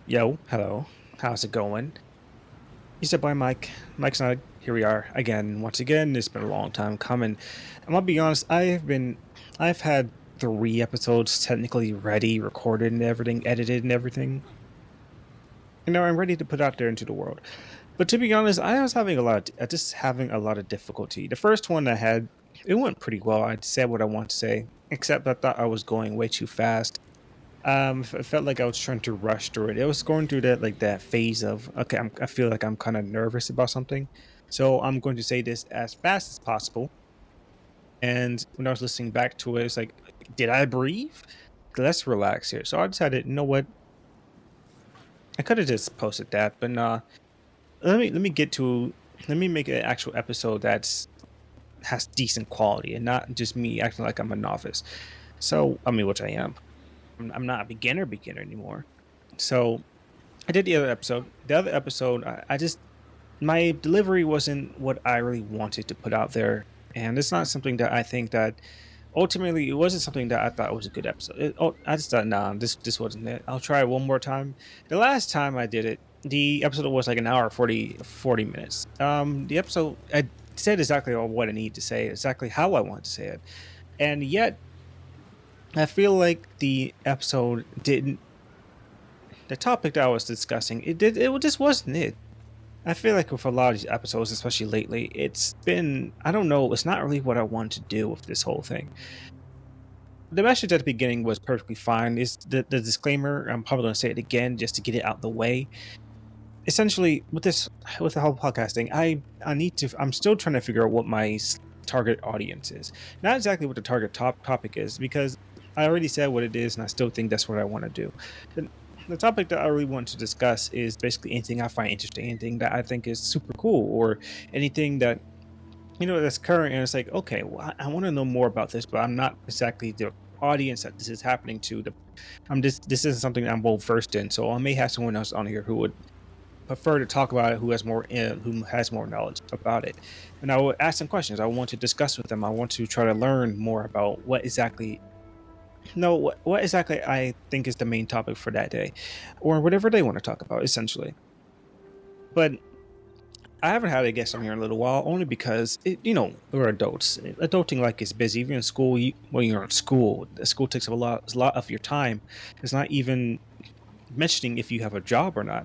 Yo, hello. How's it going? You said by Mike. Mike's not. Here we are again. Once again, it's been a long time coming. I'm gonna be honest. I've had 3 episodes technically ready, recorded, and everything, edited, and everything. I'm ready to put out there into the world. But to be honest, I was having a lot, just having a lot of difficulty. The first one I had, it went pretty well. I said what I want to say, except I thought I was going way too fast. It felt like I was trying to rush through it. It was going through that phase of okay, I feel like I'm kind of nervous about something, so I'm going to say this as fast as possible. And when I was listening back to it, it's like, did I breathe? Let's relax here. So I decided, you know what? I could have just posted that, but nah. Let me make an actual episode that's has decent quality and not just me acting like I'm a novice. So I mean, which I am. I'm not a beginner anymore. So I did the other episode. The other episode, I just my delivery wasn't what I really wanted to put out there, and it's not something that I think that ultimately it wasn't something that I thought was a good episode. I just thought, nah, this wasn't it. I'll try it one more time. The last time I did it, the episode was like an hour 40 minutes. The episode I said exactly what I need to say, exactly how I want to say it, and yet I feel like the episode didn't. The topic that I was discussing, it just wasn't it. I feel like with a lot of these episodes, especially lately, it's been, I don't know, it's not really what I want to do with this whole thing. The message at the beginning was perfectly fine. Is the disclaimer, I'm probably going to say it again just to get it out the way. Essentially, with the whole podcasting, I'm still trying to figure out what my target audience is. Not exactly what the target topic is, because I already said what it is, and I still think that's what I want to do. The topic that I really want to discuss is basically anything I find interesting, anything that I think is super cool, or anything that that's current. And it's like, okay, well, I want to know more about this, but I'm not exactly the audience that this is happening to. This isn't something I'm well versed in, so I may have someone else on here who would prefer to talk about it, who has more knowledge about it, and I will ask them questions. I want to discuss with them. I want to try to learn more about what exactly what exactly I think is the main topic for that day, or whatever they want to talk about, essentially. But I haven't had a guest on here in a little while, only because we're adults. Adulting like is busy. Even in school, when you're in school, the school takes a lot of your time. It's not even mentioning if you have a job or not,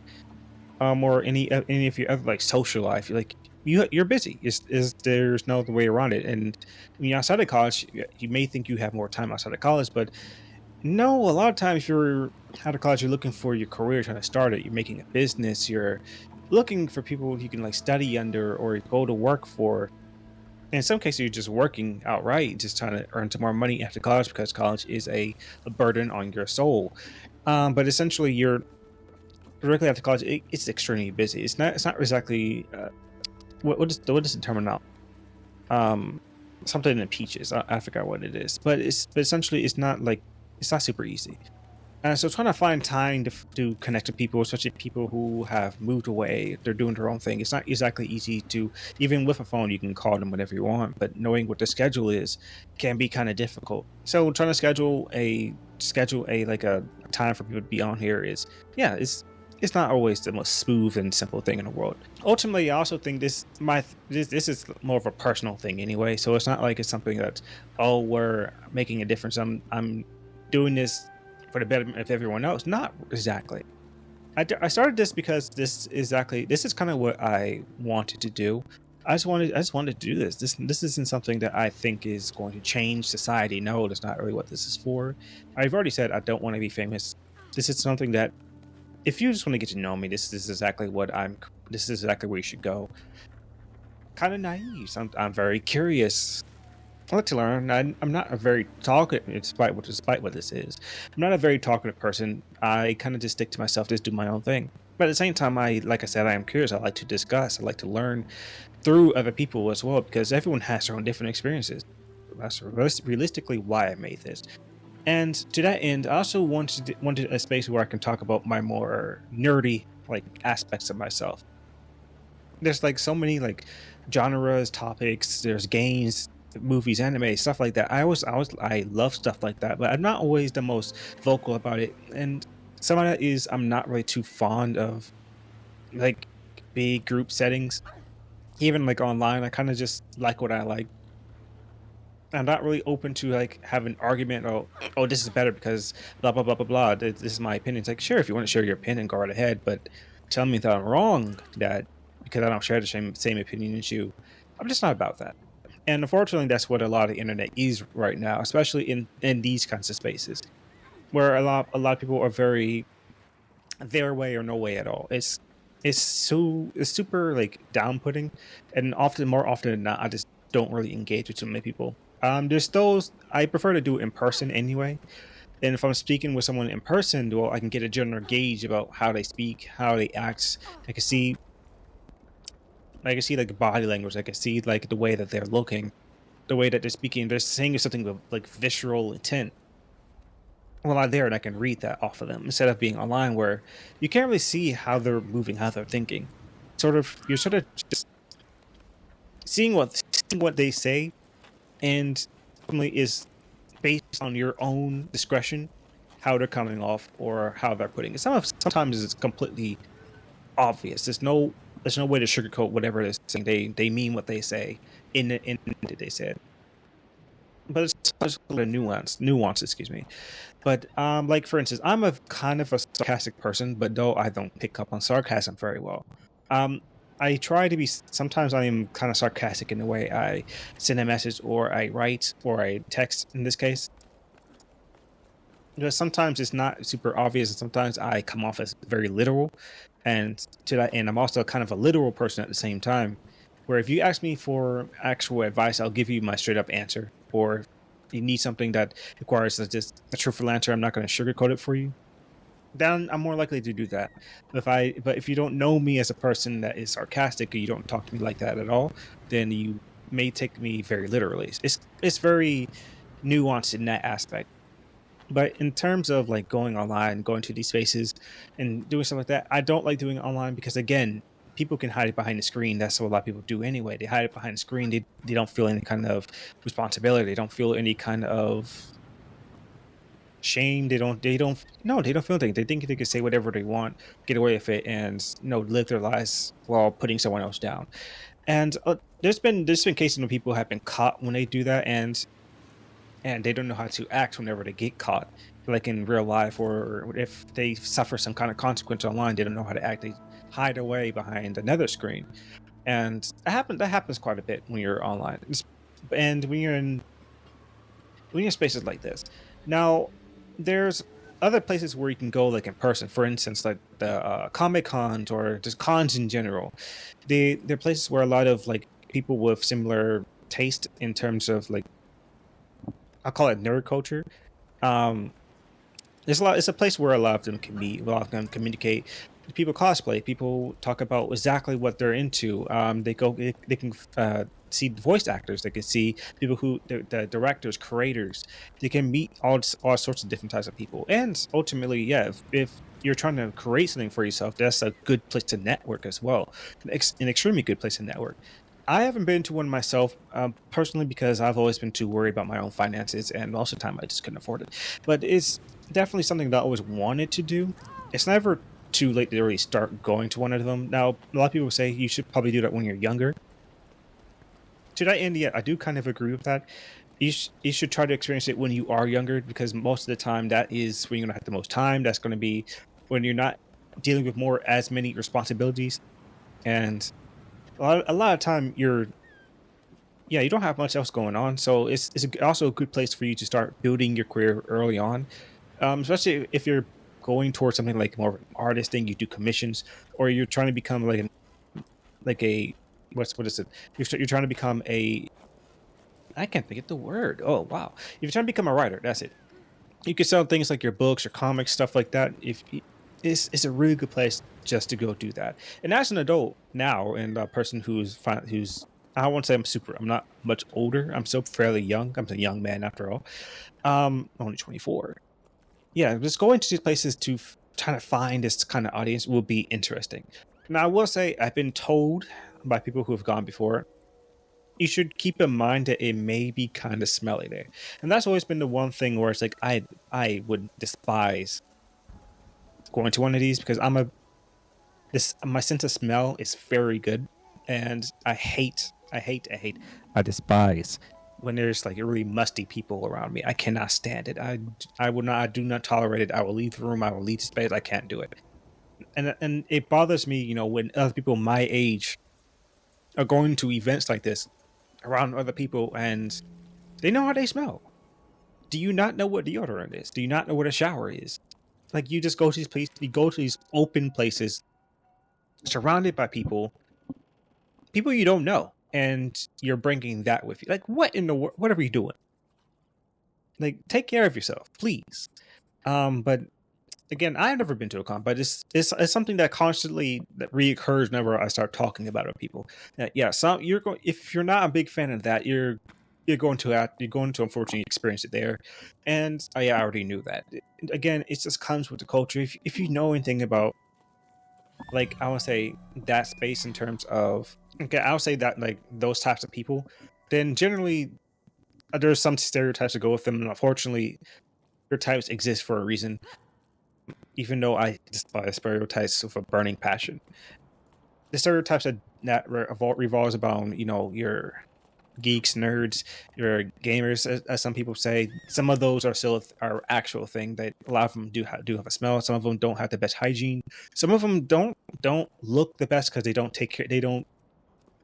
or any of your other like social life. You're busy. There's no other way around it. And outside of college, you may think you have more time outside of college, but no. A lot of times, if you're out of college, you're looking for your career, trying to start it. You're making a business. You're looking for people you can like study under or go to work for. And in some cases, you're just working outright, just trying to earn some more money after college, because college is a burden on your soul. But essentially, you're directly after college. It's extremely busy. It's not exactly. What is the term now? Something in peaches. I forgot what it is, but essentially it's not super easy. So trying to find time to connect to people, especially people who have moved away, they're doing their own thing. It's not exactly easy to, even with a phone, you can call them whenever you want, but knowing what the schedule is can be kind of difficult. So trying to schedule a time for people to be on here it's not always the most smooth and simple thing in the world. Ultimately, I also think this is more of a personal thing anyway. So it's not like it's something that's, oh, we're making a difference. I'm doing this for the betterment of everyone else. Not exactly. I started this because this is kind of what I wanted to do. I just wanted to do this. This isn't something that I think is going to change society. No, that's not really what this is for. I've already said I don't want to be famous. This is something that, if you just want to get to know me, this is exactly this is exactly where you should go. Kind of naive. I'm very curious. I like to learn. I'm not a very talkative, despite what this is. I'm not a very talkative person. I kind of just stick to myself, just do my own thing. But at the same time, like I said, I am curious. I like to discuss. I like to learn through other people as well, because everyone has their own different experiences. That's realistically why I made this. And to that end, I also wanted a space where I can talk about my more nerdy aspects of myself. There's so many genres, topics. There's games, movies, anime, stuff like that. I love stuff like that, but I'm not always the most vocal about it. And some of that is I'm not really too fond of like big group settings. Even like online, I kind of just like what I like. I'm not really open to like have an argument. Oh, this is better because blah blah blah blah blah. This is my opinion. It's like, sure, if you want to share your opinion, go right ahead. But tell me that I'm wrong. That because I don't share the same opinion as you. I'm just not about that. And unfortunately, that's what a lot of the internet is right now, especially in these kinds of spaces where a lot of people are very their way or no way at all. It's super like down putting, and often more often than not, I just don't really engage with too many people. There's those I prefer to do it in person anyway. And if I'm speaking with someone in person, well, I can get a general gauge about how they speak, how they act. I can see, I can see like body language. I can see like the way that they're looking, the way that they're speaking. They're saying something with like visceral intent. Well, I'm there and I can read that off of them instead of being online where you can't really see how they're moving, how they're thinking. You're sort of just seeing what they say, and ultimately is based on your own discretion how they're coming off or how they're putting it. Sometimes it's completely obvious. There's no way to sugarcoat whatever they're saying. They mean what they say in that they said. But it's just a little nuance, excuse me. But like for instance, I'm a kind of a sarcastic person, but though I don't pick up on sarcasm very well. Um, I try to be. Sometimes I am kind of sarcastic in the way I send a message, or I write, or I text. In this case, because sometimes it's not super obvious, and sometimes I come off as very literal. And to that end, I'm also kind of a literal person at the same time. Where if you ask me for actual advice, I'll give you my straight up answer. Or if you need something that requires just a truthful answer, I'm not going to sugarcoat it for you. Then I'm more likely to do that. But if you don't know me as a person that is sarcastic, or you don't talk to me like that at all, then you may take me very literally. It's very nuanced in that aspect. But in terms of like going online, going to these spaces and doing stuff like that, I don't like doing it online because again, people can hide it behind the screen. That's what a lot of people do anyway. They hide it behind the screen. They don't feel any kind of responsibility. They don't feel any kind of shame. They don't feel anything. They think they can say whatever they want, get away with it, and live their lives while putting someone else down. And there's been cases when people have been caught when they do that, and they don't know how to act whenever they get caught, like in real life, or if they suffer some kind of consequence online, they don't know how to act. They hide away behind another screen, and that happens quite a bit when you're online, and when you're in spaces like this. Now, there's other places where you can go, like in person. For instance, like the comic cons or just cons in general. They're places where a lot of like people with similar taste in terms of like I'll call it nerd culture. Um, there's a lot. It's a place where a lot of them can meet, a lot of them communicate. People cosplay. People talk about exactly what they're into. They can see voice actors. They can see people the directors, creators. They can meet all sorts of different types of people. And ultimately, yeah, if you're trying to create something for yourself, that's a good place to network as well. An extremely good place to network. I haven't been to one myself personally because I've always been too worried about my own finances, and most of the time I just couldn't afford it. But it's definitely something that I always wanted to do. It's never too late to really start going to one of them. Now, a lot of people say you should probably do that when you're younger. To that end, yeah, I do kind of agree with that. You should try to experience it when you are younger because most of the time that is when you're going to have the most time. That's going to be when you're not dealing with more as many responsibilities. And a lot of time yeah, you don't have much else going on, so also a good place for you to start building your career early on, especially if you're going towards something like more of an artist thing. You do commissions, or you're trying to become like a what is it? You're trying to become a I can't think of the word. Oh wow, if you're trying to become a writer, that's it. You can sell things like your books, your comics, stuff like that. If it's a really good place just to go do that. And as an adult now, and a person who's I won't say I'm not much older. I'm still fairly young. I'm a young man after all. Only 24. Yeah, just going to these places to try to find this kind of audience will be interesting. Now, I will say I've been told by people who have gone before, you should keep in mind that it may be kind of smelly there, and that's always been the one thing where it's like I would despise going to one of these because my sense of smell is very good, and I despise when there's like really musty people around me. I cannot stand it. I do not tolerate it. I will leave the room. I will leave the space. I can't do it. And it bothers me, when other people my age are going to events like this around other people and they know how they smell. Do you not know what deodorant is? Do you not know what a shower is? Like, you just go to these places, you go to these open places surrounded by people you don't know, and you're bringing that with you. Like, what in the world? What are we doing? Like, take care of yourself, please. But again, I've never been to a con, but it's something that constantly that reoccurs whenever I start talking about it with people. Yeah, if you're not a big fan of that, you're going to unfortunately experience it there. And I already knew that. Again, it just comes with the culture. If you know anything about, like, I would say that space in terms of, okay, I would say that like those types of people, then generally there's some stereotypes that go with them, and unfortunately stereotypes exist for a reason, even though I despise stereotypes with a burning passion. The stereotypes that revolves about, your geeks, nerds, your gamers, as some people say. Some of those are still our actual thing. That a lot of them do have a smell. Some of them don't have the best hygiene. Some of them don't look the best because they don't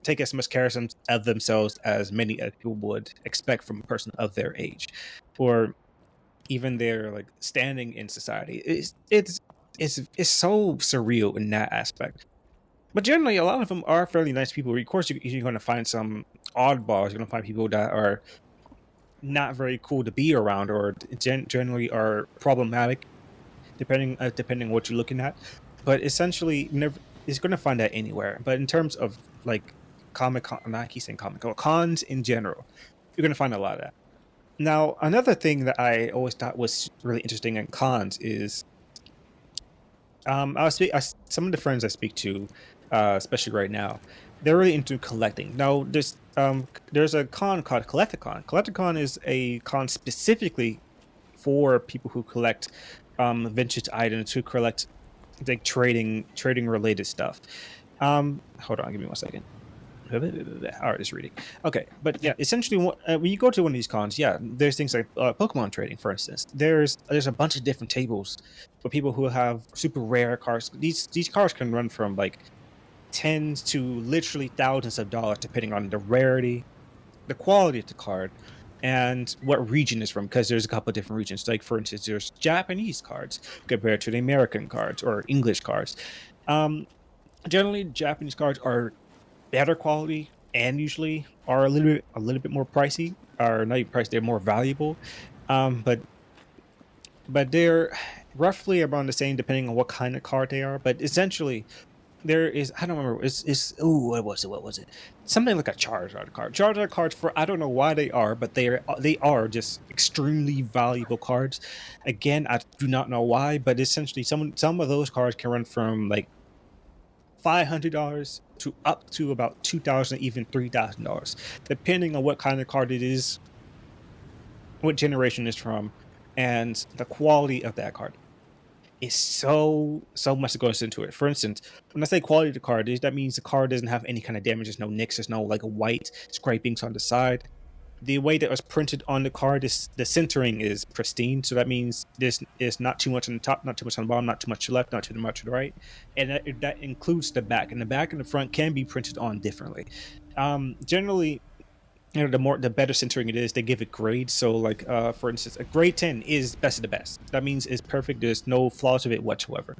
take as much care of themselves as many other people would expect from a person of their age, or even their like standing in society. It's so surreal in that aspect. But generally, a lot of them are fairly nice people. Of course, you're going to find some oddballs. You're going to find people that are not very cool to be around, or generally are problematic, depending on what you're looking at. But essentially, it's going to find that anywhere. But in terms of like Comic Con, not I keep saying Comic Con, cons in general, you're going to find a lot of that. Now, another thing that I always thought was really interesting in cons is, some of the friends I speak to, especially right now, they're really into collecting. Now, there's a con called Collecticon. Collecticon is a con specifically for people who collect vintage items, who collect like trading related stuff. Hold on, give me 1 second. All right, just reading. Okay, but yeah, essentially, when you go to one of these cons, yeah, there's things like Pokemon trading, for instance. There's a bunch of different tables for people who have super rare cards. These cards can run from like tens to literally thousands of dollars, depending on the rarity, the quality of the card, and what region it's from. Because there's a couple of different regions. Like, for instance, there's Japanese cards compared to the American cards or English cards. Generally, Japanese cards are better quality and usually are a little bit more pricey, or not even pricey, they're more valuable. But they're roughly around the same depending on what kind of card they are. But essentially, there is, I don't remember, what was it? Something like a Charizard card. Charizard cards, for I don't know why they are, but they are just extremely valuable cards. Again, I do not know why, but essentially some of those cards can run from like $500 to up to about $2,000, even $3,000, depending on what kind of card it is, what generation it's from, and the quality of that card. Is so much that goes into it. For instance, when I say quality of the card, that means the card doesn't have any kind of damage. There's no nicks. There's no like white scrapings on the side. The way that it was printed on the card is the centering is pristine. So that means this is not too much on the top, not too much on the bottom, not too much to the left, not too much to the right, and that includes the back. And the back and the front can be printed on differently. Generally, the better centering it is, they give it grades. So like, for instance, a grade 10 is best of the best. That means it's perfect. There's no flaws with it whatsoever.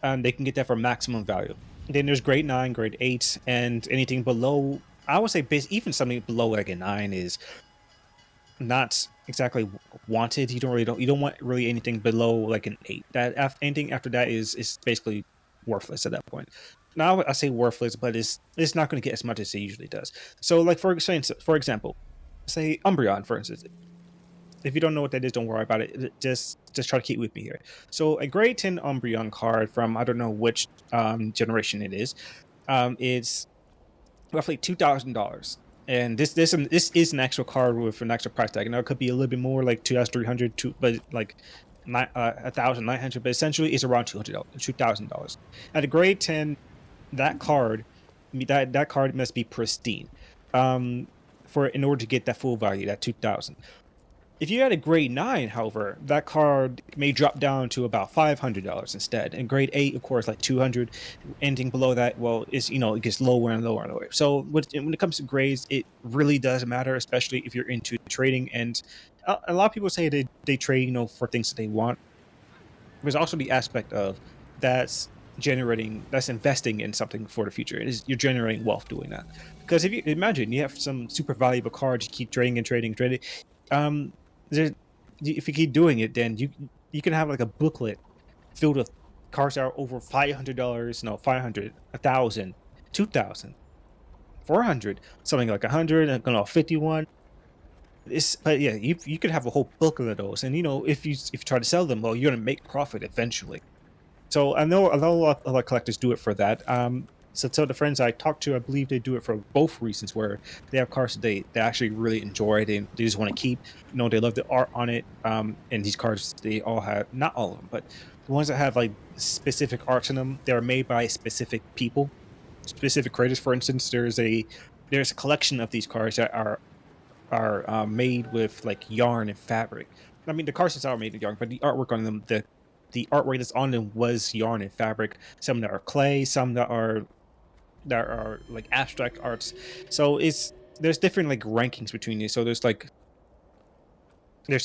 They can get that for maximum value. Then there's grade 9, grade 8, and anything below, I would say even something below like a 9 is not exactly wanted. You don't want really anything below like an 8. Anything after that is basically worthless at that point. Now I say worthless, but it's not going to get as much as it usually does. So like for example, say Umbreon, for instance. If you don't know what that is, don't worry about it. Just try to keep with me here. So a grade 10 Umbreon card from I don't know which generation it is. It's roughly $2,000, and this is an actual card with an actual price tag. Now it could be a little bit more, like 2,300, but like $1,900, but essentially it's around $2,000. At a grade 10, that card, that card must be pristine, um, for in order to get that full value, that 2,000. If you had a grade 9, however, that card may drop down to about $500 instead. And grade 8, of course, like 200. Anything below that, well, it gets lower and lower and lower. So when it comes to grades, it really does matter, especially if you're into trading. And a lot of people say they trade, for things that they want. There's also the aspect of that's that's investing in something for the future. You're generating wealth doing that. Because if you imagine you have some super valuable cards, you keep trading and trading and trading. Um, if you keep doing it, then you can have like a booklet filled with cards that are over $500, no, 500, 1,000, 2,000, 400, something like 100, 51. But yeah, you could have a whole booklet of those, and if you try to sell them, well, you're gonna make profit eventually. So I know a lot of collectors do it for that. So the friends I talked to, I believe they do it for both reasons, where they have cards that they actually really enjoy, they just want to keep. They love the art on it. And these cards, they all have, not all of them, but the ones that have like specific arts in them, they're made by specific people, specific creators. For instance, there's a collection of these cards that are made with like yarn and fabric. I mean, the cards themselves are made with yarn, but the artwork on them, the artwork that's on them was yarn and fabric. Some that are clay, some that are like abstract arts. So there's different like rankings between these. So there's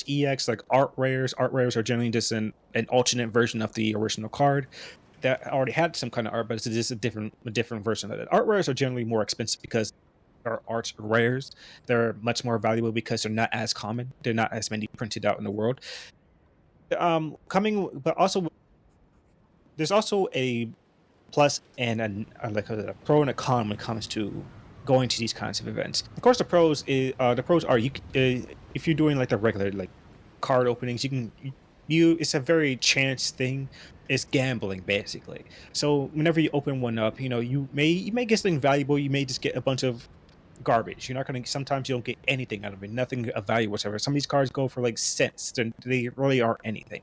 EX, like art rares. Art rares are generally just an alternate version of the original card that already had some kind of art, but it's just a different version of it. Art rares are generally more expensive because are art rares. They're much more valuable because they're not as common. They're not as many printed out in the world. But also there's also a plus and a pro and a con when it comes to going to these kinds of events. Of course, the pros are if you're doing like the regular like card openings, it's a very chance thing. It's gambling basically. So whenever you open one up, you may get something valuable. You may just get a bunch of garbage. Sometimes you don't get anything out of it, nothing of value whatsoever. Some of these cards go for like cents. They really aren't anything.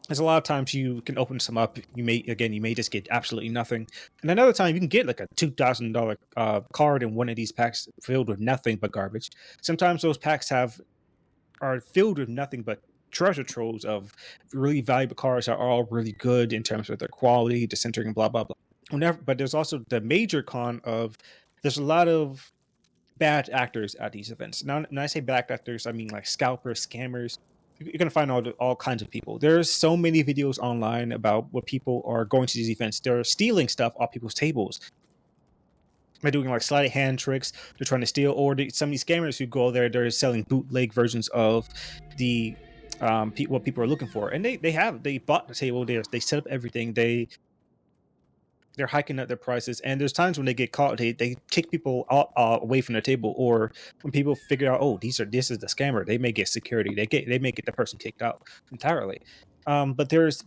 There's a lot of times you can open some up. You may just get absolutely nothing. And another time you can get like a $2,000 card in one of these packs filled with nothing but garbage. Sometimes those packs are filled with nothing but treasure troves of really valuable cards that are all really good in terms of their quality, the centering, blah blah blah. But there's also the major con of there's a lot of bad actors at these events. Now, when I say bad actors, I mean like scalpers, scammers. You're gonna find all kinds of people. There's so many videos online about what people are going to these events. They're stealing stuff off people's tables. They're doing like sleight of hand tricks. They're trying to steal, or some of these scammers who go there, they're selling bootleg versions of the what people are looking for. And they bought the table. They set up everything. They're hiking up their prices, and there's times when they get caught, they kick people away from the table, or when people figure out, oh, this is the scammer, they may get security, they may get the person kicked out entirely. But there's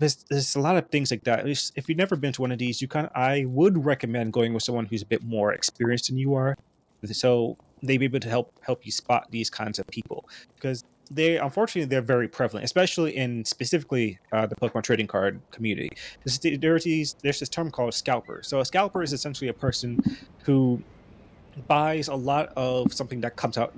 a lot of things like that. If you've never been to one of these, I would recommend going with someone who's a bit more experienced than you are, so they be able to help you spot these kinds of people, because they're very prevalent, especially in specifically the Pokemon trading card community. There's this term called scalper. So a scalper is essentially a person who buys a lot of something that comes out,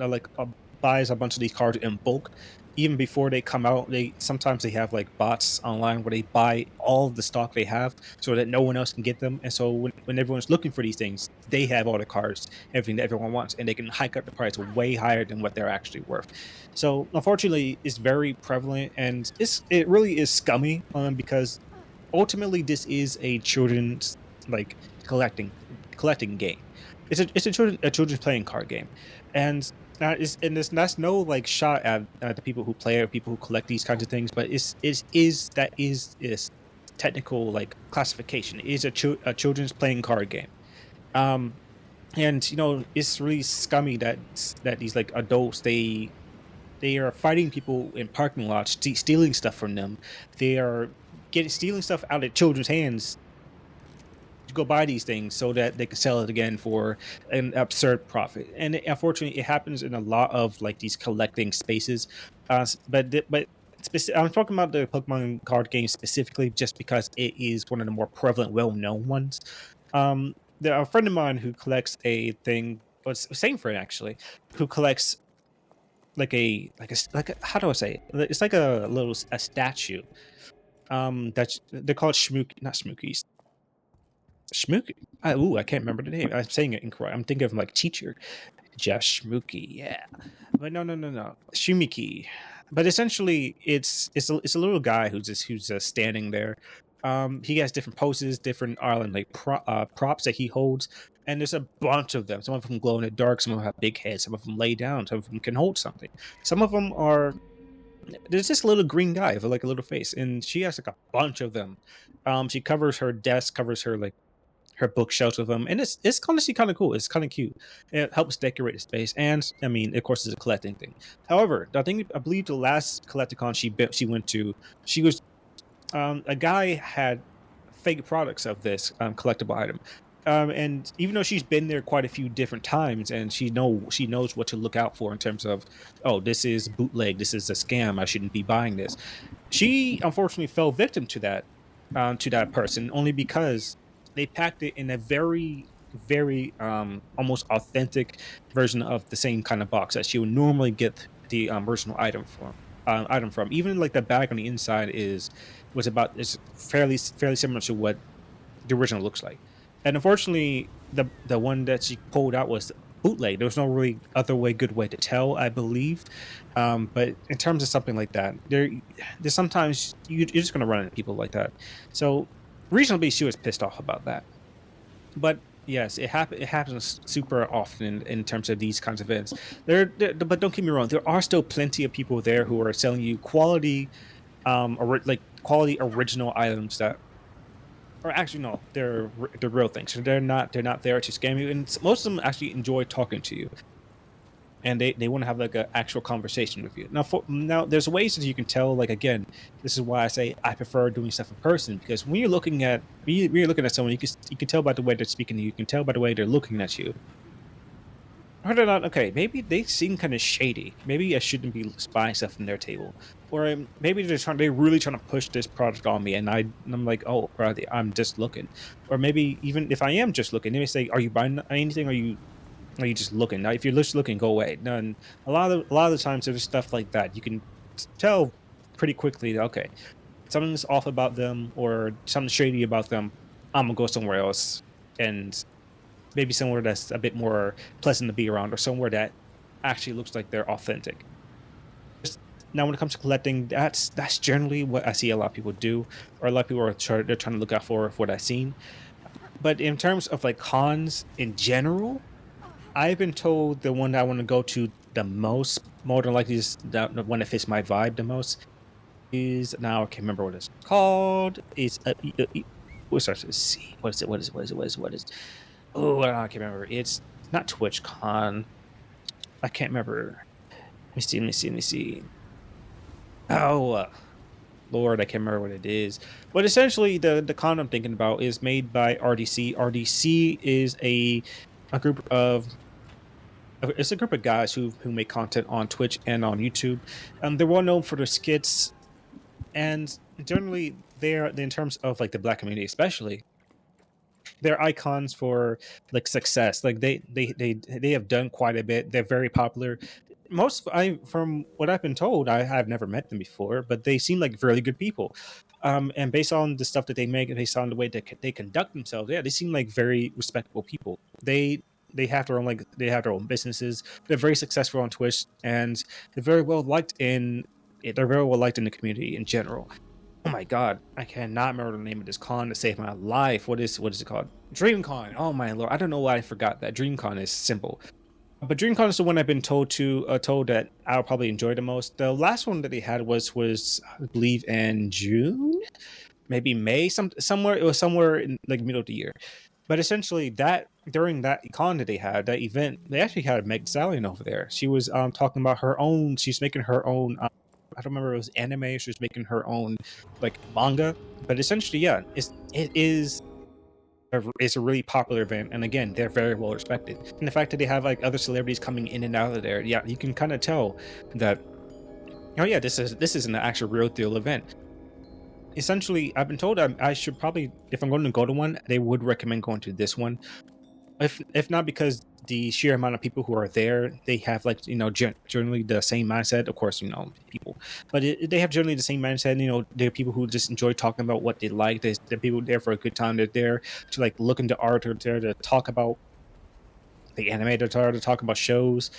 buys a bunch of these cards in bulk. Even before they come out, sometimes they have like bots online where they buy all of the stock they have so that no one else can get them. And so when everyone's looking for these things, they have all the cards, everything that everyone wants, and they can hike up the price way higher than what they're actually worth. So unfortunately, it's very prevalent, and it really is scummy because ultimately this is a children's like collecting game. It's a children's playing card game, and that's no like shot at the people who play or people who collect these kinds of things, but that is technical like classification. It is a children's playing card game, and it's really scummy that these like adults they are fighting people in parking lots, stealing stuff from them. They are stealing stuff out of children's hands to go buy these things so that they can sell it again for an absurd profit. And unfortunately, it happens in a lot of like these collecting spaces. But I'm talking about the Pokemon card game specifically, just because it is one of the more prevalent, well-known ones. There a friend of mine who collects a thing, well, same friend actually, who collects like a how do I say it? It's like a little a statue. That's they're called Shmook, not Smookies. Shmook. I can't remember the name. I'm saying it incorrect. I'm thinking of like teacher. Just Shmooky, yeah. But no. Shumiki. But essentially, it's a little guy who's just standing there. He has different poses, different island like props that he holds, and there's a bunch of them. Some of them glow in the dark. Some of them have big heads. Some of them lay down. Some of them can hold something. Some of them are. There's this little green guy with like a little face, and she has like a bunch of them. She covers her desk, covers her like her bookshelves with them, and it's honestly kind of cool. It's kind of cute. It helps decorate the space, and I mean, of course, it's a collecting thing. However, I believe the last Collecticon she went to, she was a guy had fake products of this collectible item. And even though she's been there quite a few different times, and she knows what to look out for in terms of, oh, this is bootleg, this is a scam, I shouldn't be buying this. She unfortunately fell victim to that person only because they packed it in a very almost authentic version of the same kind of box that she would normally get the original item from. Even like the bag on the inside is fairly similar to what the original looks like. And unfortunately, the one that she pulled out was bootleg. There was no really good way to tell, I believe. But in terms of something like that, there's sometimes you're just going to run into people like that. So reasonably, she was pissed off about that. But yes, it happens super often in terms of these kinds of events. But don't get me wrong, there are still plenty of people there who are selling you quality, quality original items that, or actually no, they're real things. So they're not there to scam you, and most of them actually enjoy talking to you, and they want to have like an actual conversation with you. Now there's ways that you can tell. Like again, this is why I say I prefer doing stuff in person, because when you're looking at someone, you can tell by the way they're speaking to you. You can tell by the way they're looking at you. Whether or not, okay, maybe they seem kind of shady. Maybe I shouldn't be buying stuff from their table, or maybe they're really trying to push this product on me, and I'm like, oh, brother, I'm just looking. Or maybe even if I am just looking, they may say, are you buying anything? Are you just looking? Now, if you're just looking, go away. None. A lot of the times there's stuff like that. You can tell pretty quickly that, okay, something's off about them or something shady about them. I'm gonna go somewhere else, and maybe somewhere that's a bit more pleasant to be around, or somewhere that actually looks like they're authentic. Now, when it comes to collecting, that's generally what I see a lot of people do, or a lot of people they're trying to look out for what I've seen. But in terms of like cons in general, I've been told the one that I want to go to the most, more than likely, is the one that fits my vibe the most. Is now I can't remember what it's called. It's what starts with C? What is it? What is it? Oh, I can't remember. It's not TwitchCon. I can't remember. Let me see. Oh, Lord, I can't remember what it is. But essentially, the con I'm thinking about is made by RDC. RDC is a group of guys who make content on Twitch and on YouTube. They're well known for their skits, and generally they're, in terms of like the Black community especially, they're icons for like success. Like they have done quite a bit. They're very popular. From what I've been told, I have never met them before, but they seem like really good people. And based on the stuff that they make, and based on the way that they conduct themselves, yeah, they seem like very respectable people. They have their own businesses. They're very successful on Twitch, and they're very well liked in the community in general. Oh my god, I cannot remember the name of this con to save my life. What is it called? DreamCon. Oh my lord, I don't know why I forgot that. DreamCon is simple. But DreamCon is the one I've been told that I'll probably enjoy the most. The last one that they had was I believe in June, maybe May, somewhere. It was somewhere in like middle of the year. But essentially, that during that con that they had, that event, they actually had Meg Stallion over there. She was talking about her own. She's making her own. I don't remember if it was anime. She was making her own like manga. But essentially, yeah, it's a really popular event, and again, they're very well respected. And the fact that they have like other celebrities coming in and out of there, yeah, you can kind of tell that Oh yeah, this is an actual real deal event. Essentially, I've been told I should probably, if I'm going to go to one, they would recommend going to this one. If not because the sheer amount of people who are there, they have like generally the same mindset. Of course, people, but they have generally the same mindset. They're people who just enjoy talking about what they like. They're people there for a good time. They're there to like look into art, or there to talk about the anime. They're there to talk about shows.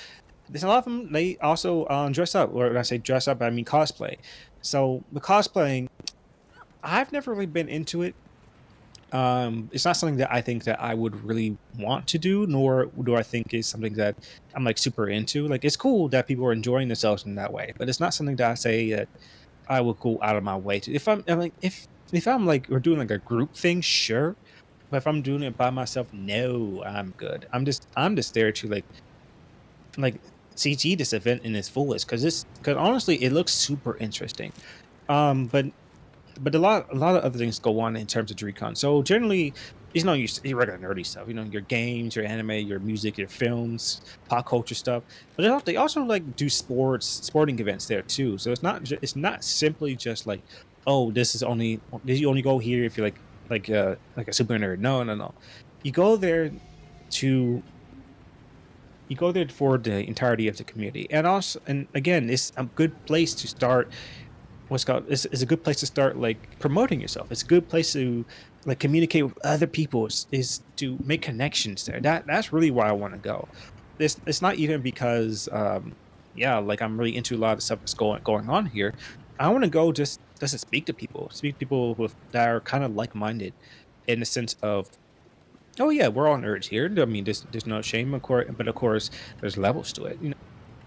There's a lot of them. They also dress up, or when I say dress up, I mean cosplay. So the cosplaying, I've never really been into it. It's not something that I think that I would really want to do, nor do I think is something that I'm like super into. Like, it's cool that people are enjoying themselves in that way, but it's not something that I say that I would go out of my way to. I'm like, if I'm like, we're doing like a group thing, sure. But if I'm doing it by myself, no, I'm good. I'm just there to like CG this event in its fullest, because honestly it looks super interesting. But a lot of other things go on in terms of DreamCon. So generally, your regular nerdy stuff. Your games, your anime, your music, your films, pop culture stuff. But they also like do sporting events there too. So it's not simply just like, oh, you only go here if you're like a super nerd. No, no, no. You go there to you go there for the entirety of the community, and again, it's a good place to start. It's a good place to start like promoting yourself. It's a good place to like communicate with other people. Is to make connections there. That's really why I want to go. It's not even because yeah, like I'm really into a lot of stuff that's going on here. I want to go just to speak to people that are kind of like minded, in the sense of, oh yeah, we're all nerds here. I mean, there's no shame, of course, but of course there's levels to it.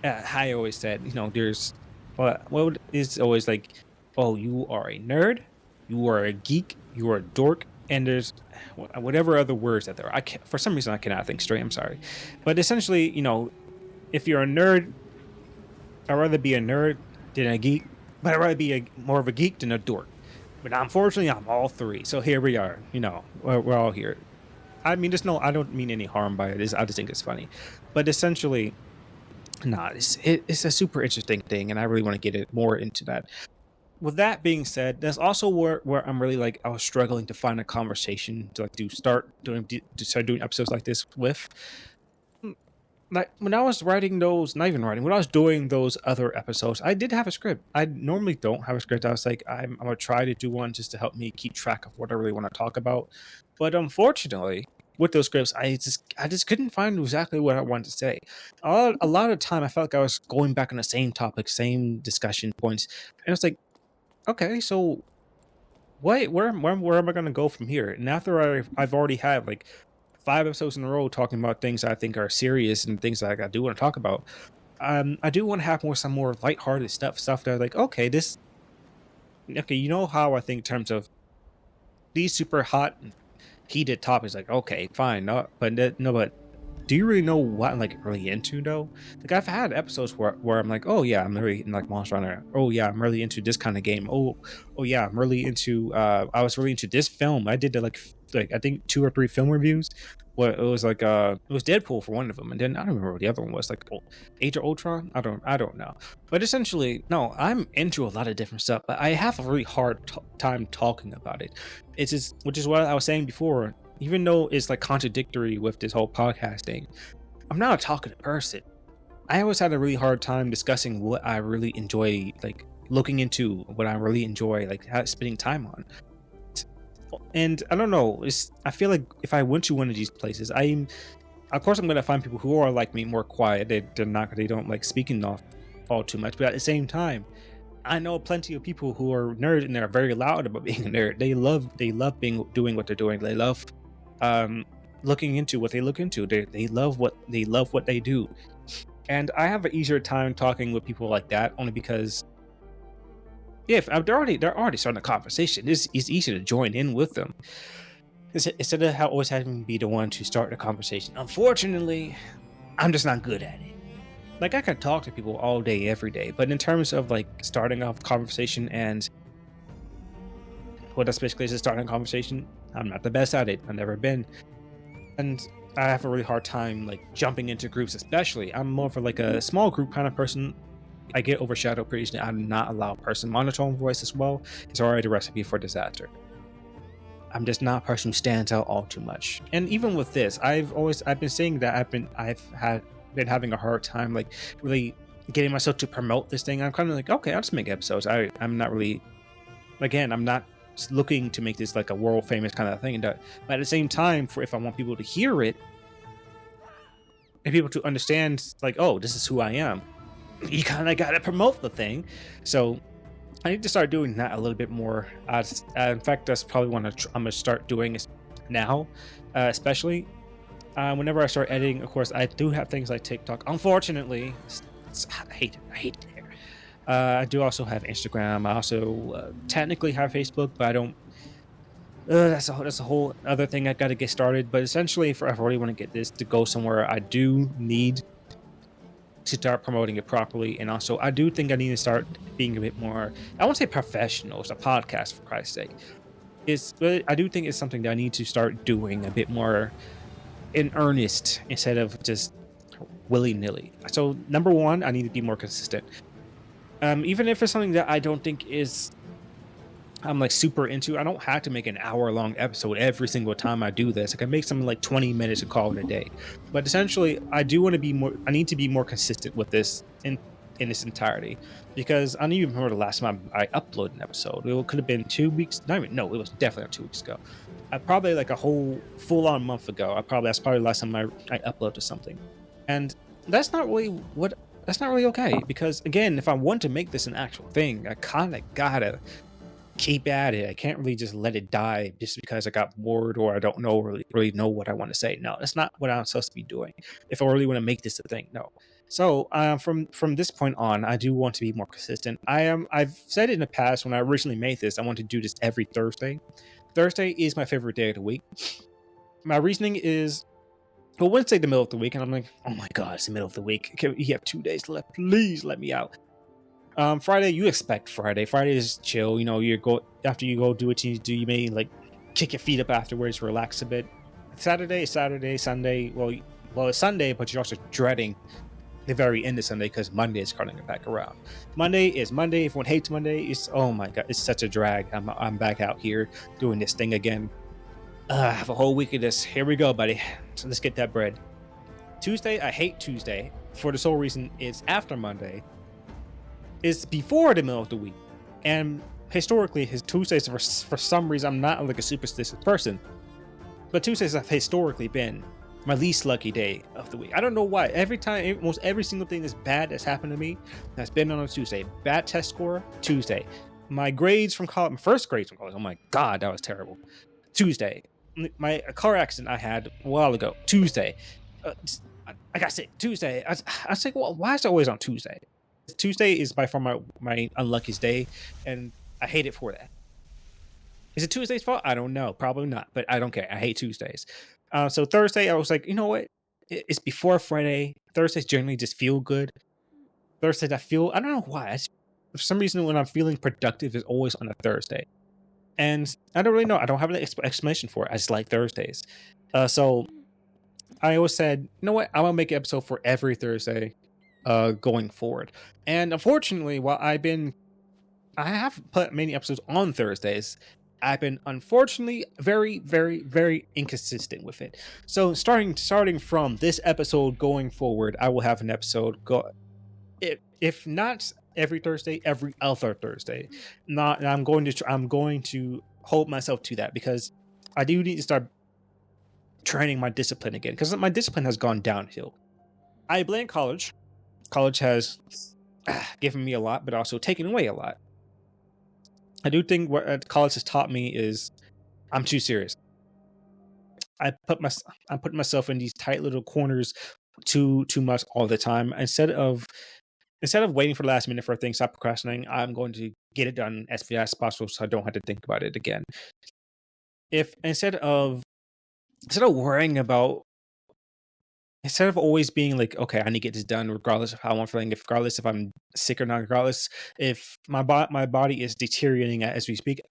I always said, there's what is always like, oh, you are a nerd, you are a geek, you are a dork, and there's whatever other words that there are. I can't, for some reason I cannot think straight. I'm sorry, but essentially, if you're a nerd, I'd rather be a nerd than a geek, but I'd rather be more of a geek than a dork. But unfortunately, I'm all three. So here we are. We're all here. I mean, I don't mean any harm by it. I just think it's funny, but essentially, nah, it's a super interesting thing, and I really want to get it more into that. With that being said, that's also where I'm really like, I was struggling to find a conversation to like to start doing episodes like this with. Like when I was writing those, not even writing, when I was doing those other episodes, I did have a script. I normally don't have a script. I was like, I'm gonna try to do one just to help me keep track of what I really want to talk about. But unfortunately, with those scripts, I just couldn't find exactly what I wanted to say. A lot of time, I felt like I was going back on the same topic, same discussion points, and it's like, okay, so where am I gonna go from here? And after I've already had like 5 episodes in a row talking about things I think are serious and things that I do want to talk about. I do want to have some more lighthearted stuff that like, okay, how I think in terms of these super hot, heated topics. Like, okay, fine, but do you really know what I'm like really into though? Like, I've had episodes where I'm like, oh yeah, I'm really in like Monster Hunter. Oh yeah, I'm really into this kind of game. Oh yeah, I'm really into. I was really into this film. I did like I think 2 or 3 film reviews. Where it was like it was Deadpool for one of them, and then I don't remember what the other one was, like Age of Ultron. I don't know, but essentially, no, I'm into a lot of different stuff, but I have a really hard time talking about it. It's just, which is what I was saying before. Even though it's like contradictory with this whole podcast thing, I'm not a talkative person. I always had a really hard time discussing what I really enjoy, like looking into, what I really enjoy, like spending time on. And I don't know, I feel like if I went to one of these places, of course I'm gonna find people who are like me, more quiet. They don't like speaking off all too much, but at the same time, I know plenty of people who are nerds and they're very loud about being a nerd. They love doing what they're doing. They love looking into what they look into. They love what they do. And I have an easier time talking with people like that, only because if they're already starting a conversation, it's easy to join in with them instead of always having to be the one to start the conversation. Unfortunately, I'm just not good at it. Like, I can talk to people all day, every day, but in terms of like starting off a conversation and what that's basically is starting a conversation, I'm not the best at it. I've never been, and I have a really hard time like jumping into groups. Especially, I'm more for like a small group kind of person. I get overshadowed pretty easily. I'm not a loud person. Monotone voice as well is already a recipe for disaster. I'm just not a person who stands out all too much. And even with this, I've been saying that I've been having a hard time like really getting myself to promote this thing. I'm kind of like, okay, I'll just make episodes. I'm not really, again, I'm not looking to make this like a world famous kind of thing. But at the same time, for if I want people to hear it and people to understand, like, oh, this is who I am, you kind of got to promote the thing. So I need to start doing that a little bit more. In fact, that's probably what I'm gonna start doing now, especially whenever I start editing. Of course, I do have things like TikTok. Unfortunately, I hate it there. I do also have Instagram. I also technically have Facebook, but I don't. That's a whole other thing I got to get started. But essentially, if I really want to get this to go somewhere, I do need to start promoting it properly. And also, I do think I need to start being a bit more, I won't say professional, it's a podcast for Christ's sake. I do think it's something that I need to start doing a bit more in earnest instead of just willy-nilly. So number one, I need to be more consistent. Even if it's something that I don't think I'm like super into, I don't have to make an hour-long episode every single time I do this. I can make something like 20 minutes and call it a day. But essentially, I need to be more consistent with this in its entirety, because I don't even remember the last time I uploaded an episode. It could have been 2 weeks. No, it was definitely not 2 weeks ago. Probably like a whole full-on month ago. That's probably the last time I uploaded something, and that's not really okay. Because again, if I want to make this an actual thing, I kind of gotta keep at it. I can't really just let it die just because I got bored or I don't really know what I want to say. No, that's not what I'm supposed to be doing if I really want to make this a thing. No. So from this point on, I do want to be more consistent. I've said it in the past when I originally made this, I want to do this every Thursday. Thursday is my favorite day of the week. My reasoning is, well, Wednesday the middle of the week, and I'm like, oh my god, it's the middle of the week. You have 2 days left. Please let me out. Friday, you expect Friday. Friday is chill. You know, after you go do what you need to do, you may like kick your feet up afterwards, relax a bit. Saturday. Sunday. Well, it's Sunday, but you're also dreading the very end of Sunday because Monday is coming back around. Monday is Monday. Everyone hates Monday. It's, oh my god, it's such a drag. I'm back out here doing this thing again. I have a whole week of this. Here we go, buddy. So let's get that bread. Tuesday, I hate Tuesday for the sole reason it's after Monday. It's before the middle of the week, and historically, his Tuesdays for some reason, I'm not like a superstitious person, but Tuesdays have historically been my least lucky day of the week. I don't know why. Almost every single thing that's bad that's happened to me has been on a Tuesday. Bad test score, Tuesday. My grades from college, my first grades from college, oh my god, that was terrible. Tuesday. My car accident I had a while ago, Tuesday. I got sick, Tuesday. I was like, well, why is it always on Tuesday? Tuesday is by far my unluckiest day, and I hate it for that. Is it Tuesday's fault? I don't know. Probably not, but I don't care. I hate Tuesdays. So Thursday, I was like, you know what? It's before Friday. Thursdays generally just feel good. Thursdays, I don't know why. For some reason, when I'm feeling productive, is always on a Thursday. And I don't really know. I don't have an explanation for it. I just like Thursdays. So I always said, you know what? I'm going to make an episode for every Thursday going forward. And unfortunately, while I have put many episodes on Thursdays, I've been unfortunately very, very, very inconsistent with it. So starting from this episode going forward, I will have an episode if not every Thursday, every other Thursday. I'm going to hold myself to that, because I do need to start training my discipline again, because my discipline has gone downhill. I blame college. College has given me a lot, but also taken away a lot. I do think what college has taught me is I'm too serious. I'm putting myself in these tight little corners too much all the time. Instead of waiting for the last minute for things, stop procrastinating, I'm going to get it done as fast as possible so I don't have to think about it again. Instead of worrying about, instead of always being like, okay, I need to get this done regardless of how I'm feeling, regardless if I'm sick or not, regardless if my body is deteriorating as we speak,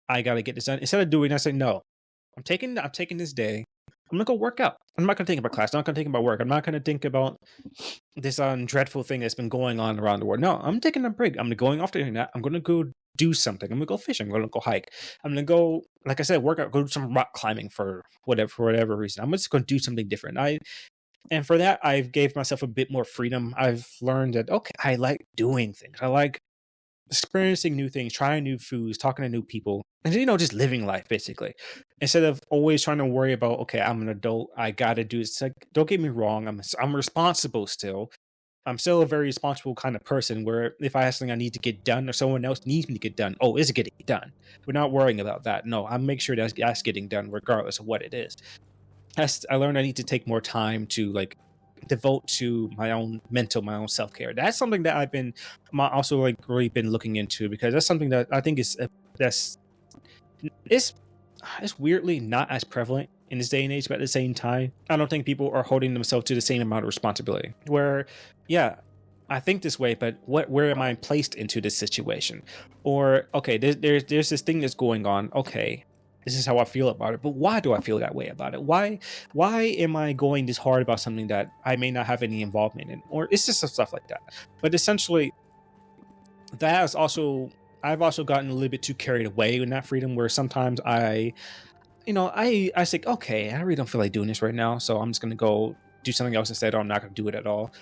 I gotta get this done. Instead of doing that, I say, no, I'm taking this day. I'm gonna go work out. I'm not gonna think about class. I'm not gonna think about work. I'm not gonna think about this dreadful thing that's been going on around the world. No, I'm taking a break. I'm going off the internet. I'm gonna go do something. I'm gonna go fishing. I'm gonna go hike. I'm gonna go, like I said, work out. Go do some rock climbing for whatever reason. I'm just gonna do something different. And for that, I've gave myself a bit more freedom. I've learned that okay, I like doing things. I like experiencing new things, trying new foods, talking to new people, and just living life basically. Instead of always trying to worry about okay, I'm an adult, I gotta do this. It's like, don't get me wrong, I'm responsible still. I'm still a very responsible kind of person where if I have something I need to get done or someone else needs me to get done, oh, is it getting done? We're not worrying about that. No, I make sure that's getting done regardless of what it is. I learned I need to take more time to like devote to my own self-care. That's something that I've been also like really been looking into, because that's something that I think is that's it's weirdly not as prevalent in this day and age, but at the same time I don't think people are holding themselves to the same amount of responsibility. Where yeah, I think this way, but where am I placed into this situation? Or okay, there's this thing that's going on. Okay, this is how I feel about it, but why do I feel that way about it? Why am I going this hard about something that I may not have any involvement in? Or it's just stuff like that. But essentially, that has also I've also gotten a little bit too carried away in that freedom, where sometimes I say, okay, I really don't feel like doing this right now, so I'm just gonna go do something else instead, or I'm not gonna do it at all.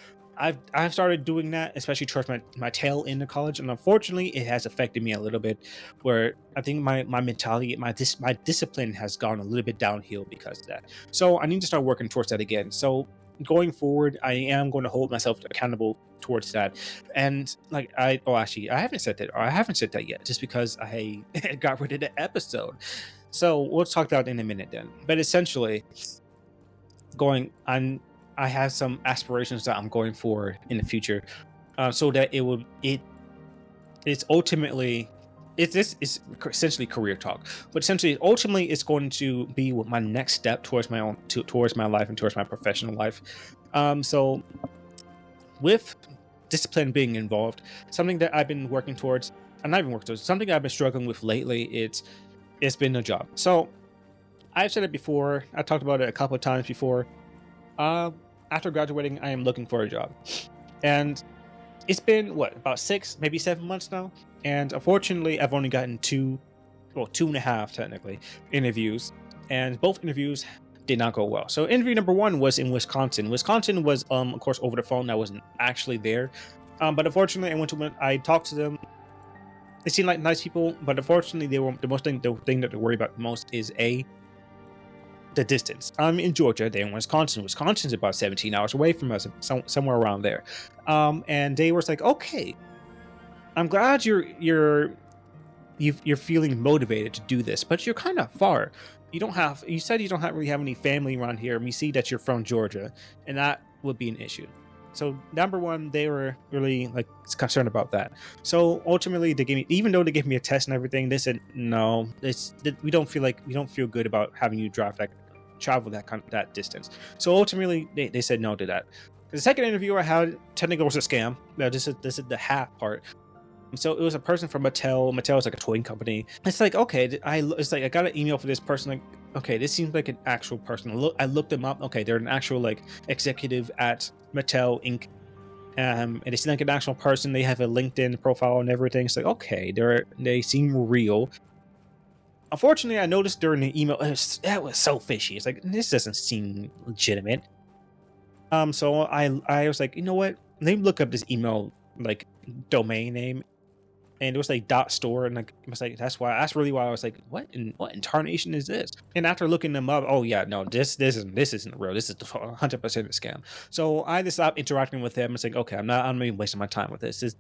I've started doing that, especially towards my tail end of college, and unfortunately, it has affected me a little bit. Where I think my mentality, my discipline has gone a little bit downhill because of that. So I need to start working towards that again. So going forward, I am going to hold myself accountable towards that. And like actually, I haven't said that, or I haven't said that yet, just because I got rid of the episode. So we'll talk about it in a minute then. But essentially, going on, I have some aspirations that I'm going for in the future, so that it's ultimately this is essentially career talk, but essentially ultimately it's going to be my next step towards towards my life and towards my professional life. So with discipline being involved, something that I've been working towards, and not even working towards, something I've been struggling with lately, it's been a job. So I've said it before, I talked about it a couple of times before. After graduating, I am looking for a job, and it's been about 6, maybe 7 months now, and unfortunately, I've only gotten 2.5 technically interviews, and both interviews did not go well. So interview number 1 was in Wisconsin. Wisconsin was of course over the phone. I wasn't actually there, but unfortunately, I talked to them. They seemed like nice people, but unfortunately, the thing that they worry about the most is the distance. I'm in Georgia, they're in Wisconsin. Wisconsin's about 17 hours away from us, somewhere around there. And they were like, okay, I'm glad you're feeling motivated to do this, but you're kind of far. You said you don't really have any family around here, and we see that you're from Georgia, and that would be an issue. So number 1, they were really like concerned about that. So ultimately, even though they gave me a test and everything, they said no. We don't feel good about having you travel that distance. So ultimately, they said no to that. The second interview I had technically was a scam. Now this is the half part. So it was a person from Mattel. Mattel is like a toy company. It's like, okay, I got an email for this person. Like, okay, this seems like an actual person. I looked them up. Okay, they're an actual like executive at Mattel Inc. And they seem like an actual person. They have a LinkedIn profile and everything. It's like, okay, they seem real. Unfortunately, I noticed during the email that was so fishy. It's like, this doesn't seem legitimate. So I was like, you know what? Let me look up this email like domain name, and it was like .store, and like it was like that's really why I was like, what incarnation is this? And after looking them up, oh yeah, no, this isn't real. This is 100% a scam. So I just stopped interacting with them and saying, okay, I'm not even wasting my time with this. This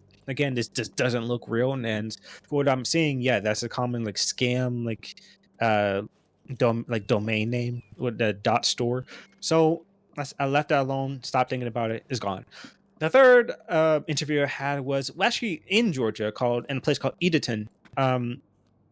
just doesn't look real. And for what I'm seeing, yeah, that's a common like scam, like domain name with the .store. So I left that alone, stopped thinking about it. It's gone. The third interview I had was actually in Georgia, in a place called Edenton. And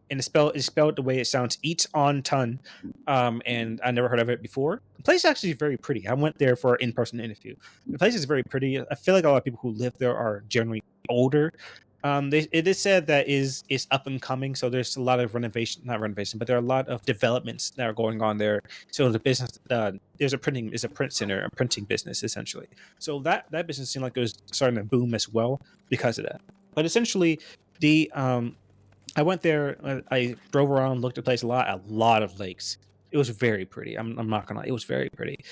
it's spelled the way it sounds, eats on ton. And I never heard of it before. The place is actually very pretty. I went there for an in-person interview. The place is very pretty. I feel like a lot of people who live there are generally older. It is said that is up and coming, so there's a lot of not renovation, but there are a lot of developments that are going on there. So the business, there's a print center, a printing business essentially. So that business seemed like it was starting to boom as well because of that. But essentially, the I went there, I drove around, looked at the place a lot of lakes. It was very pretty. I'm not gonna lie, it was very pretty.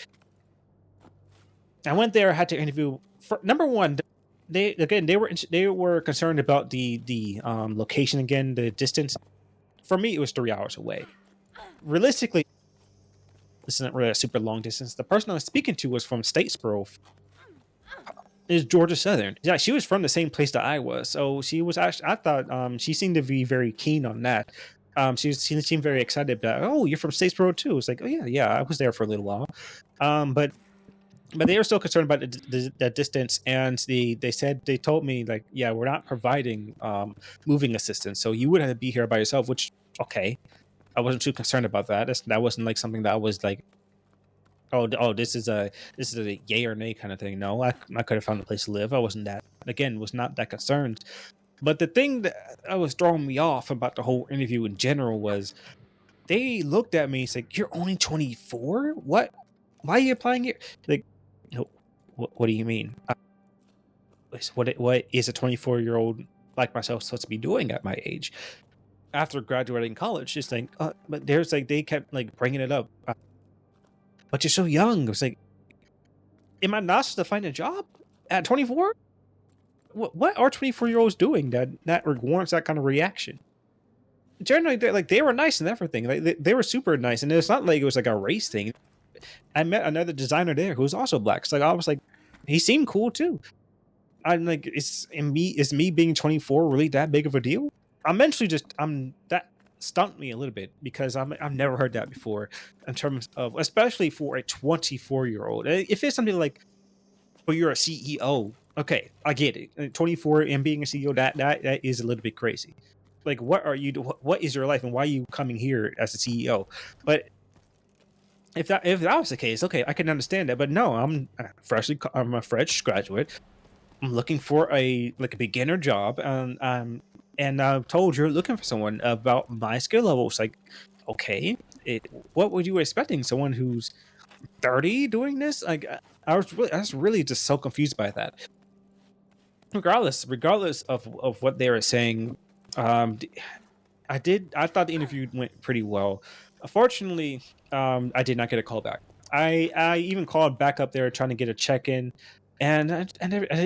I went there, had to interview for number one. They were concerned about the location again, the distance. For me, it was 3 hours away. Realistically, this isn't really a super long distance. The person I was speaking to was from Statesboro, is Georgia Southern. Yeah, she was from the same place that I was, so she was actually. I thought she seemed to be very keen on that. She seemed very excited about. Oh, you're from Statesboro too. It's like, oh yeah, I was there for a little while. But they were still concerned about the distance, and they told me like, yeah, we're not providing moving assistance, so you would have to be here by yourself. Which okay, I wasn't too concerned about that. That wasn't like something that I was like, oh, this is a yay or nay kind of thing. No, I could have found a place to live. I wasn't that was not that concerned. But the thing that was throwing me off about the whole interview in general was they looked at me and said, "You're only 24. What? Why are you applying here?" Like, no, what do you mean? What is a 24-year-old like myself supposed to be doing at my age after graduating college? Just like, but there's like they kept like bringing it up. But you're so young. It's like, am I not supposed to find a job at 24? What are 24-year-olds doing that warrants that kind of reaction? Generally, they were nice and everything. Like they were super nice, and it's not like it was like a race thing. I met another designer there who was also black. So like I was like, he seemed cool too. I'm like, is me being 24 really that big of a deal? I'm that stumped me a little bit because I've never heard that before in terms of, especially for a 24-year-old. If it's something like, well, you're a CEO, okay, I get it. 24 and being a CEO, that is a little bit crazy. Like, what is your life and why are you coming here as a CEO? But if that was the case, okay, I can understand that. But no, I'm a fresh graduate. I'm looking for a beginner job, and I'm told you're looking for someone about my skill level. It's like, okay, what were you expecting? Someone who's 30 doing this? Like, I was really just so confused by that. Regardless of what they were saying, I thought the interview went pretty well. Unfortunately, I did not get a call back. I even called back up there trying to get a check-in, and I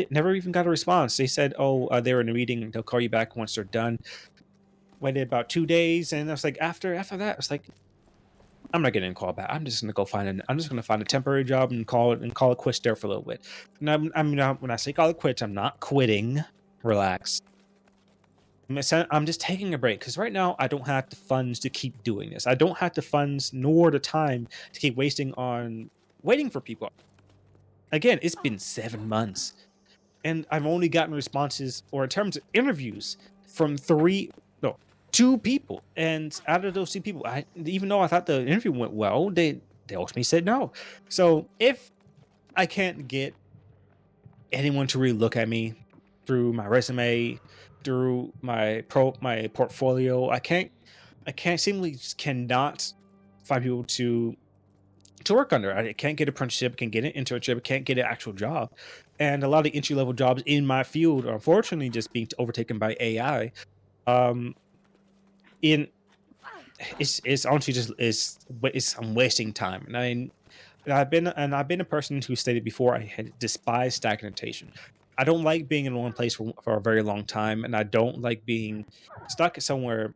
never even got a response. They said, "Oh, they were in a meeting. They'll call you back once they're done." Waited about 2 days, and I was like, after that, I was like, I'm not getting a call back. I'm just gonna find a temporary job and call it quits there for a little bit. And when I say call it quits, I'm not quitting. Relax. I'm just taking a break because right now I don't have the funds to keep doing this. I don't have the funds nor the time to keep wasting on waiting for people. Again, it's been 7 months, and I've only gotten responses, or in terms of interviews, from 2 people. And out of those 2 people, even though I thought the interview went well, they ultimately said no. So if I can't get anyone to really look at me through my resume, through my portfolio, I cannot find people to work under. I can't get an apprenticeship, can't get an internship, can't get an actual job. And a lot of entry level jobs in my field are unfortunately just being overtaken by AI. It's honestly I'm wasting time. And I've been a person who stated before I had despised stagnation. I don't like being in one place for a very long time, and I don't like being stuck somewhere,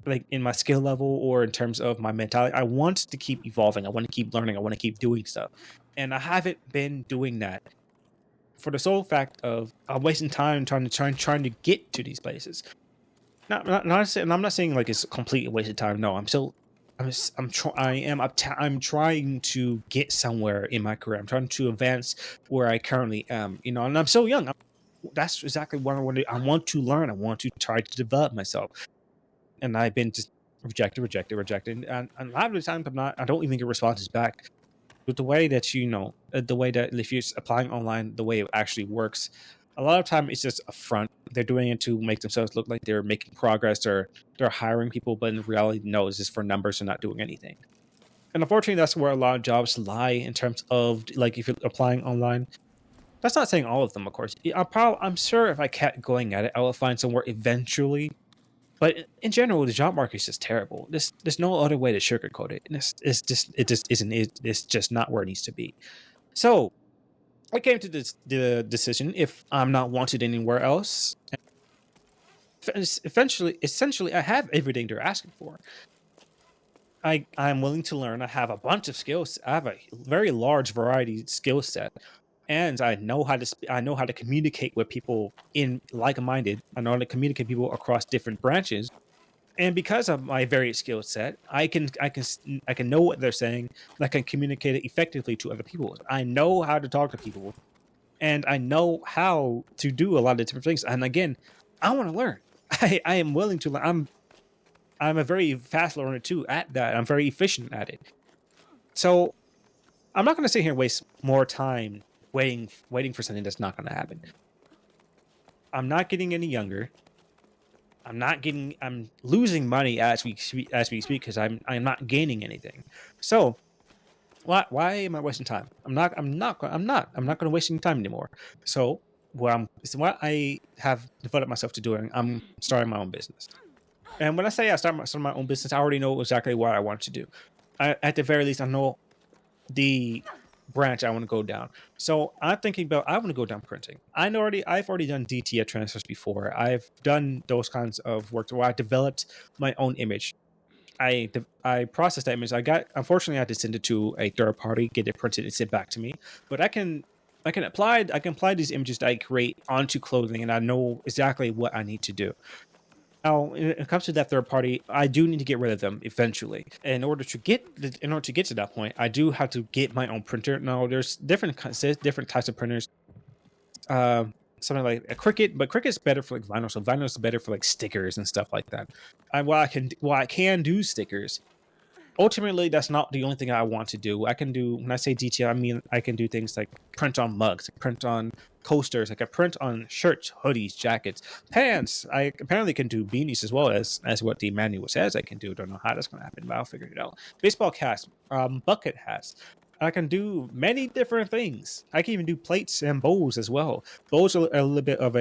like in my skill level or in terms of my mentality. I want to keep evolving. I want to keep learning. I want to keep doing stuff, and I haven't been doing that for the sole fact of I'm wasting time trying to get to these places. Not saying, I'm not saying like it's a complete waste of time. No, I'm trying to get somewhere in my career. I'm trying to advance where I currently am. And I'm so young. That's exactly what I want to do. I want to learn. I want to try to develop myself. And I've been just rejected. And a lot of the times I don't even get responses back. But the way that the way that if you're applying online, the way it actually works, A lot of time it's just a front. They're doing it to make themselves look like they're making progress or they're hiring people, but in reality, no, it's just for numbers and not doing anything. And unfortunately, that's where a lot of jobs lie in terms of like if you're applying online. That's not saying all of them, of course. I'm sure if I kept going at it, I will find somewhere eventually. But in general, the job market is just terrible. There's no other way to sugarcoat it. And it just isn't. It's just not where it needs to be. So I came to the decision: if I'm not wanted anywhere else, essentially, I have everything they're asking for. I'm willing to learn. I have a bunch of skills. I have a very large variety skill set, and I know how to I know how to communicate with people in like-minded. I know how to communicate people across different branches, and because of my varied skill set, I can know what they're saying. And I can communicate it effectively to other people. I know how to talk to people, and I know how to do a lot of different things. And again, I want to learn. I am willing to learn. I'm a very fast learner too at that. I'm very efficient at it. So I'm not going to sit here and waste more time waiting for something that's not going to happen. I'm not getting any younger. I'm losing money as we speak because I'm not gaining anything. So why am I wasting time? I'm not going to waste any time anymore. So what I have devoted myself to doing, I'm starting my own business. And when I say I start my own business, I already know exactly what I want to do. At the very least, I know the branch I want to go down. So I'm thinking about I want to go down printing. I've already done DTF transfers before. I've done those kinds of work where I developed my own image. I processed that image. Unfortunately I had to send it to a third party, get it printed and sent back to me. But I can apply these images that I create onto clothing, and I know exactly what I need to do. Now, when it comes to that third party, I do need to get rid of them eventually. In order to get to that point, I do have to get my own printer. Now, there's different types of printers. Something like a Cricut, but Cricut's better for like vinyl. So vinyl is better for like stickers and stuff like that. While I can do stickers, ultimately that's not the only thing I want to do. I can do, when I say DTI, I mean I can do things like print on mugs, print on coasters, I can print on shirts, hoodies, jackets, pants. I apparently can do beanies as well as what the manual says I can do. Don't know how that's going to happen, but I'll figure it out. Baseball caps, bucket hats. I can do many different things. I can even do plates and bowls as well. Bowls are a little bit of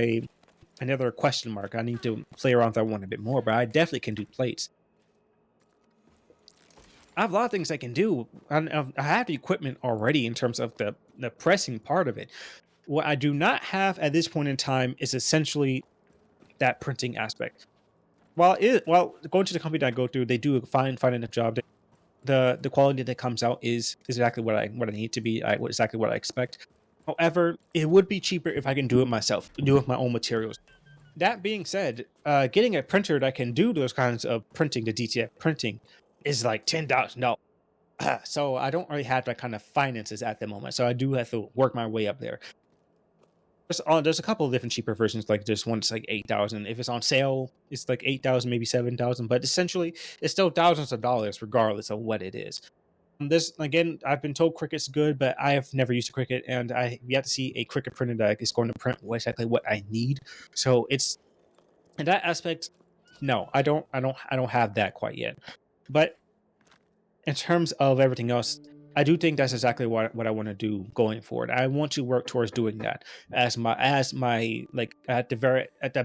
another question mark. I need to play around with that one a bit more, but I definitely can do plates. I have a lot of things I can do. I have the equipment already in terms of the pressing part of it. What I do not have at this point in time is essentially that printing aspect. While going to the company that I go through, they do a fine enough job. The quality that comes out is exactly what I need to be. Exactly what I expect. However, it would be cheaper if I can do it myself, do it with my own materials. That being said, getting a printer that can do those kinds of printing, the DTF printing, is like $10,000. So I don't really have that kind of finances at the moment. So I do have to work my way up there. There's a couple of different cheaper versions. Like there's one that's like 8,000. If it's on sale, it's like 8,000, maybe 7,000. But essentially, it's still thousands of dollars, regardless of what it is. This again, I've been told Cricut's good, but I have never used a Cricut, and I yet to see a Cricut printer that is going to print exactly what I need. So it's in that aspect, no, I don't have that quite yet. But in terms of everything else, I do think that's exactly what I want to do going forward. I want to work towards doing that as my like at the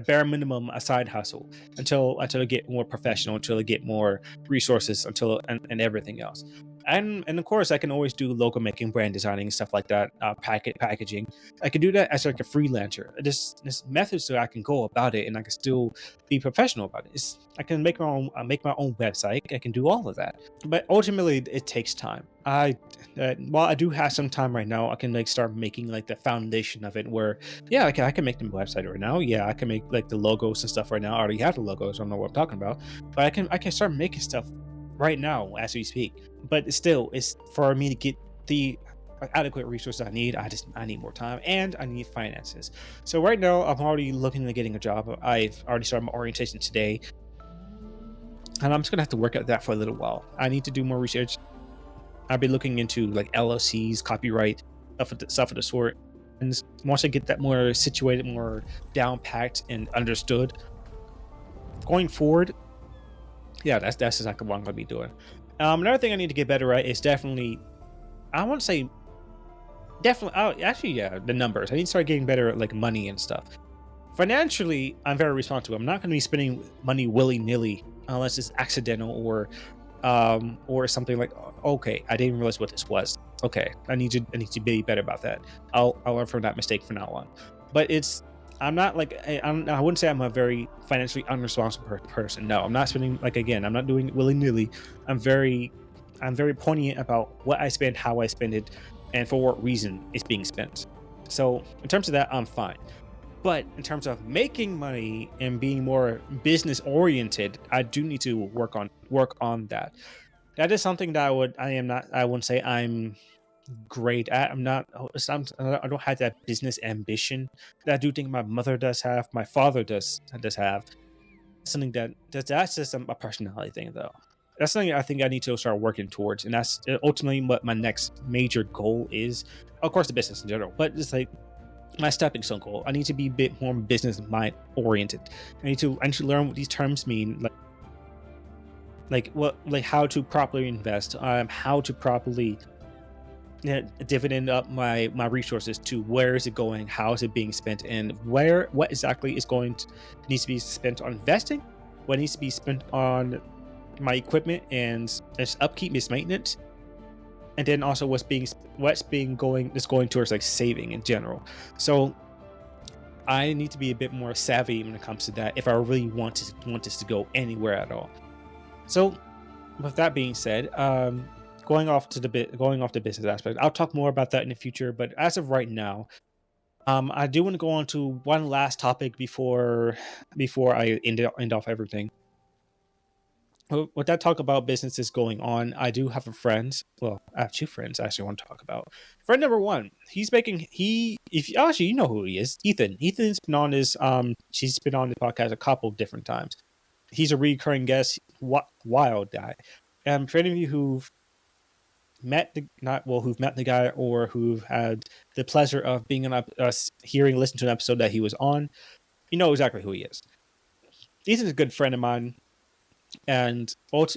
bare minimum a side hustle until I get more professional, until I get more resources, and everything else. And of course, I can always do logo making, brand designing, and stuff like that. Packaging. I can do that as like a freelancer. There's methods so I can go about it, and I can still be professional about it. I can make my own website. I can do all of that. But ultimately, it takes time. While I do have some time right now, I can like start making like the foundation of it. Where I can make the website right now. Yeah, I can make like the logos and stuff right now. I already have the logos. I don't know what I'm talking about, but I can start making stuff right now as we speak. But still, it's for me to get the adequate resources I need. I need more time, and I need finances. So right now, I'm already looking at getting a job. I've already started my orientation today, and I'm just gonna have to work at that for a little while. I need to do more research. I've been looking into like LLCs, copyright, stuff of the sort. once I get that more situated, more down packed and understood, going forward, yeah, that's exactly what I'm gonna be doing. Another thing I need to get better at is definitely, I want to say, definitely, actually, yeah, the numbers. I need to start getting better at like money and stuff. Financially, I'm very responsible. I'm not going to be spending money willy nilly unless it's accidental or something like, okay, I didn't realize what this was. Okay, I need to be better about that. I'll learn from that mistake from now on. But I'm not like, I wouldn't say I'm a very financially unresponsible person. No, I'm not spending, like, again, I'm not doing it willy nilly. I'm very poignant about what I spend, how I spend it, and for what reason it's being spent. So in terms of that, I'm fine. But in terms of making money and being more business oriented, I do need to work on that. That is something that I wouldn't say I'm great at. I don't have that business ambition that I do think my mother does have, my father does have. Something that's just a personality thing, though. That's something I think I need to start working towards, and that's ultimately what my next major goal is. Of course, the business in general, but it's like my stepping stone goal. I need to be a bit more business mind oriented. I need to learn what these terms mean, like how to properly invest, how to properly dividend up my resources to where is it going, how is it being spent, and what exactly needs to be spent on investing, what needs to be spent on my equipment and its upkeep, its maintenance, and then also what's going towards like saving in general. So I need to be a bit more savvy when it comes to that if I really want this to go anywhere at all. So with that being said, going off the business aspect, I'll talk more about that in the future, but as of right now, I do want to go on to one last topic before I end off everything. With that talk about businesses going on, I do have I have two friends I actually want to talk about. Friend number one, you know who he is, Ethan. Ethan's been on she's been on the podcast a couple of different times. He's a recurring guest, wild guy. And for any of you who've met the guy or who've had the pleasure of being on listen to an episode that he was on, you know exactly who he is. Ethan's a good friend of mine. And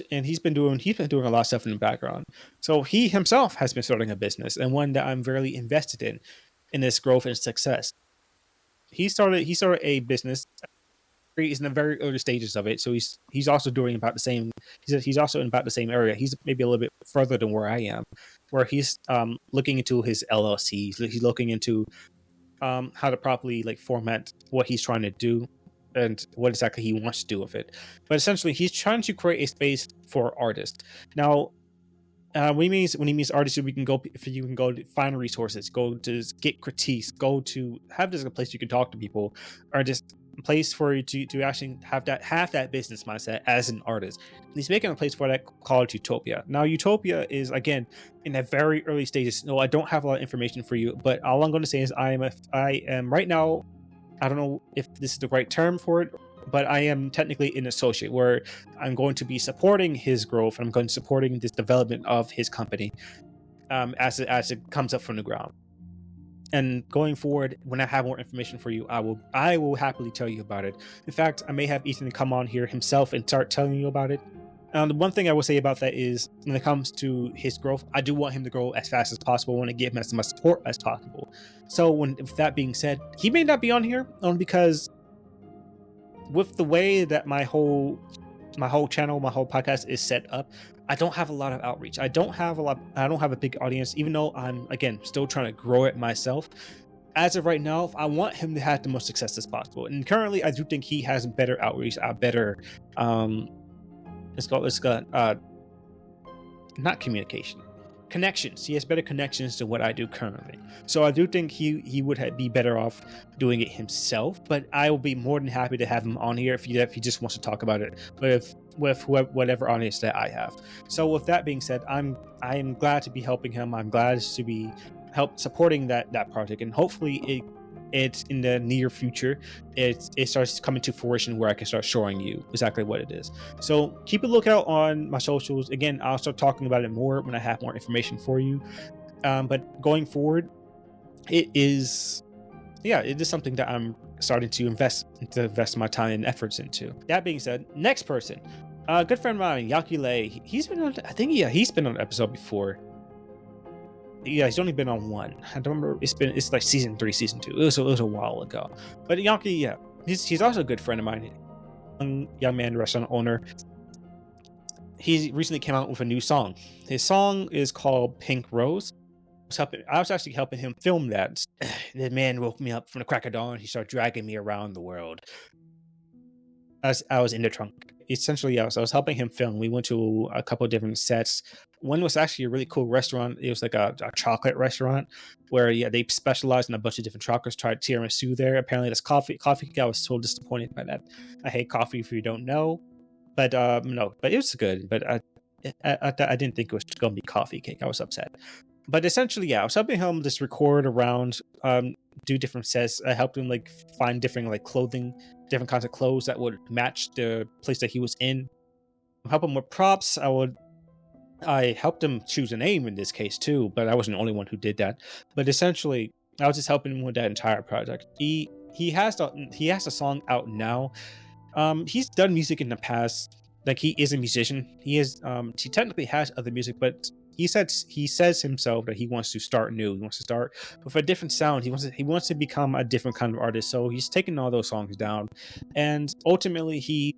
he's been doing a lot of stuff in the background. So he himself has been starting a business, and one that I'm very invested in this growth and success. He started a business. He's in the very early stages of it, so he's also doing about the same. He's also in about the same area. He's maybe a little bit further than where I am, where he's looking into his LLC. He's looking into how to properly like format what he's trying to do and what exactly he wants to do with it. But essentially, he's trying to create a space for artists. Now, when he means artists, you can go to find resources, go to get critiques, go to have this a place you can talk to people, or just a place for you to actually have that business mindset as an artist. And he's making a place for that called Utopia. Now, Utopia is, again, in the very early stages. No, I don't have a lot of information for you, but all I'm going to say is I am right now, I don't know if this is the right term for it, but I am technically an associate where I'm going to be supporting his growth. I'm going to supporting this development of his company as it comes up from the ground. And going forward, when I have more information for you, I will happily tell you about it. In fact, I may have Ethan come on here himself and start telling you about it. The one thing I will say about that is when it comes to his growth, I do want him to grow as fast as possible. I want to give him as much support as possible. So with that being said, he may not be on here only because with the way that my whole channel, my whole podcast is set up, I don't have a lot of outreach. I don't have a big audience, even though I'm, again, still trying to grow it myself. As of right now, I want him to have the most success as possible. And currently, I do think he has better outreach, better not communication, connections. He has better connections to what I do currently. So I do think he would be better off doing it himself, but I will be more than happy to have him on here if he just wants to talk about it with whatever audience that I have. So with that being said, I am glad to be helping him. I'm glad to be supporting that project, and hopefully it's in the near future it starts coming to fruition where I can start showing you exactly what it is. So keep a lookout on my socials. Again, I'll start talking about it more when I have more information for you. But going forward, it is, yeah, it is something that I'm starting to invest my time and efforts into. That being said, next person, a good friend of mine, Yaki Lei. He's been on, I think, yeah, he's been on an episode before. Yeah, he's only been on one. I don't remember. It's like season 3, season 2. It was a while ago. But Yaki, yeah, he's also a good friend of mine. Young man, restaurant owner. He recently came out with a new song. His song is called Pink Rose. I was actually helping him film that. The man woke me up from the crack of dawn. He started dragging me around the world. As I was in the trunk. Essentially, yeah, so I was helping him film. We went to a couple of different sets. One was actually a really cool restaurant. It was like a chocolate restaurant where, yeah, they specialized in a bunch of different chocolates. Tried tiramisu there. Apparently, that's coffee. I was so disappointed by that. I hate coffee if you don't know. But no, but it was good. But I didn't think it was going to be coffee cake. I was upset. But essentially, yeah, I was helping him just record around, do different sets. I helped him like find different like clothing, different kinds of clothes that would match the place that he was in. Help him with props. I helped him choose a name in this case too, but I wasn't the only one who did that. But essentially, I was just helping him with that entire project. He has the song out now. He's done music in the past. Like, he is a musician. He technically has other music, but he says himself that he wants to start new. He wants to start with a different sound. He wants to become a different kind of artist. So he's taken all those songs down, and ultimately he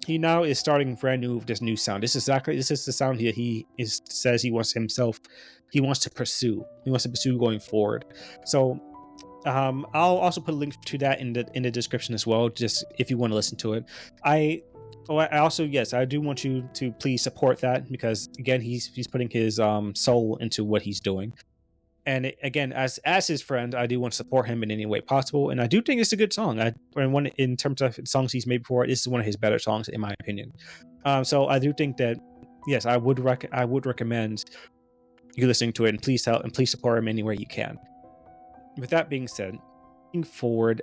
now is starting brand new with this new sound. This is the sound says he wants himself. He wants to pursue. He wants to pursue going forward. So I'll also put a link to that in the description as well, just if you want to listen to it. I also, yes, I do want you to please support that, because again, he's putting his soul into what he's doing. And again, as his friend, I do want to support him in any way possible. And I do think it's a good song. In terms of songs he's made before, this is one of his better songs in my opinion. So I do think that, yes, I would recommend you listening to it, and please support him any way you can. With that being said, moving forward,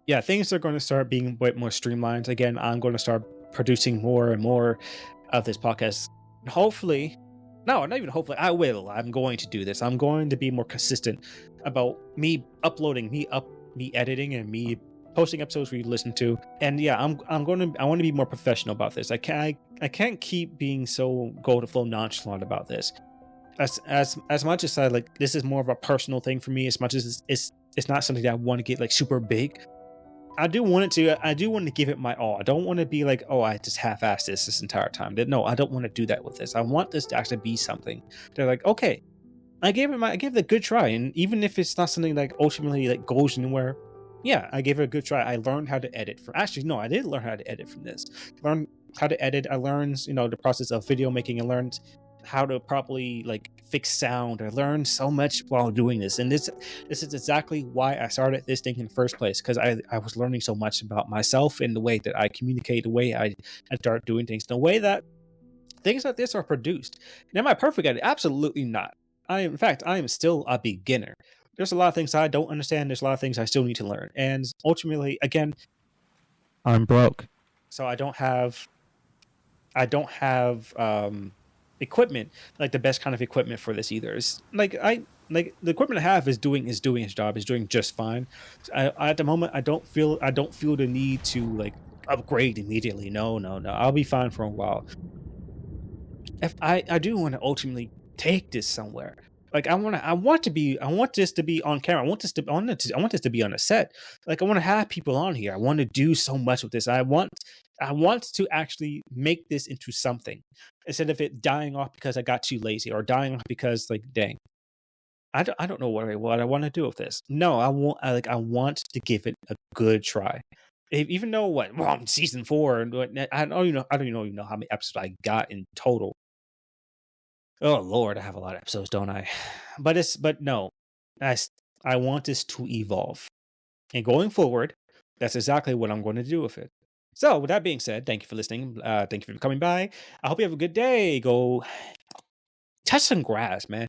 yeah, things are going to start being a bit more streamlined. Again, I'm going to start producing more and more of this podcast. Hopefully, no, not even hopefully, I will. I'm going to do this. I'm going to be more consistent about me uploading, me editing, and me posting episodes for you to listen to. And yeah, I want to be more professional about this. I can't keep being so go to flow nonchalant about this. As much as I like, this is more of a personal thing for me. As much as it's not something that I want to get like super big. I do want to give it my all. I don't want to be like, oh, I just half-assed this entire time. No, I don't want to do that with this. I want this to actually be something. They're like, okay, I gave it a good try, and even if it's not something like ultimately like goes anywhere, yeah, I gave it a good try. I learned how to edit from. Actually, no, I did learn how to edit from this. I learned how to edit. I learned, the process of video making. I learned how to properly like fix sound. I learned so much while doing this, and this is exactly why I started this thing in the first place, because I was learning so much about myself and the way that I communicate, the way I start doing things, the way that things like this are produced. And am I perfect at it? Absolutely not. In fact, I am still a beginner. There's a lot of things I don't understand. There's a lot of things I still need to learn, and ultimately, again, I'm broke, so I don't have equipment, like the best kind of equipment for this either. It's like the equipment I have is doing its job, is doing just fine. At the moment, I don't feel the need to like upgrade immediately. No, I'll be fine for a while. If I do want to ultimately take this somewhere. Like I want this to be on camera. I want this to be on a set. Like I want to have people on here. I want to do so much with this. I want to actually make this into something, instead of it dying off because I got too lazy, or dying off because like, dang, I don't know what I want to do with this. No, I want to give it a good try. Even though I'm season 4, and I don't even know how many episodes I got in total. Oh Lord, I have a lot of episodes, don't I? But no, I want this to evolve, and going forward, that's exactly what I'm going to do with it. So, with that being said, thank you for listening. Thank you for coming by. I hope you have a good day. Go touch some grass, man.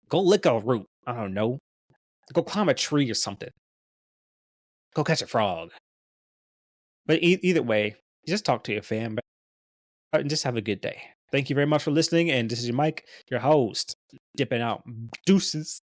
Go lick a root. I don't know. Go climb a tree or something. Go catch a frog. But either way, just talk to your fam, and just have a good day. Thank you very much for listening. And this is your Mike, your host, dipping out. Deuces.